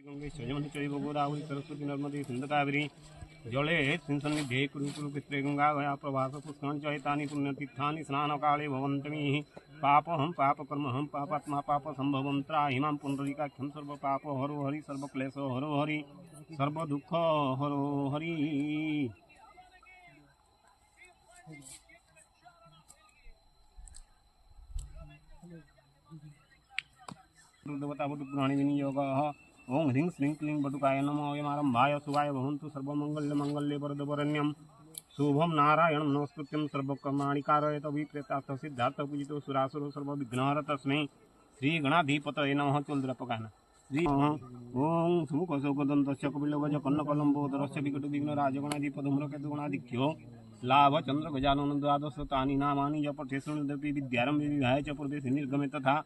गंगे स्वजमन चैव गोदावरी सरस्वती नर्मदे सिंधु कावेरी जले सिंसन्निधे कुरु कुरु पित्रे गंगा गया प्रभास पुष्करं च एतानि पुण्यतीर्थानि स्नानकाले भवन्तमि पापहं पापकर्महं पापात्मा पाप संभवं त्राहि मां पुण्डरीकाख्यं सर्वपाप हरो हरि सर्वक्लेश हरो हरि सर्वदुःख हरो हरि। देवता पुराणी विनियोग ओं ह्रीं श्रीं क्लीं बटुकाय नमो अयमारंभाय शुभाय भवन्तु सर्वमंगल्य मंगल्ये वरदवरण्यं शुभम नारायणं नमस्कृत्यं सर्वकर्माणि कारयेत विप्रेतार्थ सिद्धार्थ पूजितो सुरासुरो सर्वविघ्नहर तस्मै श्री गणाधिपतये नमः। चोलद्रपकान श्री ओं सुमुखशोकदन्तस्य कपिलगज कन्नकलम्बोदरस्य विकटविघ्नराजगणाधिपधूम्रकेतुगणाधिक्यो लाभचंद्र गजानन द्वादशतानि नामानि जपठे शृणुदपि विद्यारम्भे विवाहे च पूर्वे निर्गमे तथा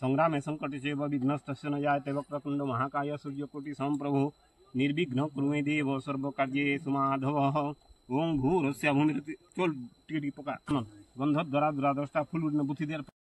संग्रामे संकटे चैव विघ्नस्तस्य न जायते वक्रतुण्ड महाकाय सूर्यकोटि समप्रभो निर्विघ्न कुरु मे देव सर्वकार्येषु माधवः। ओं भूरस्य भूमिरति चोल टिकटी पका गंधद्वारा द्वादशटा फुल बुद्धि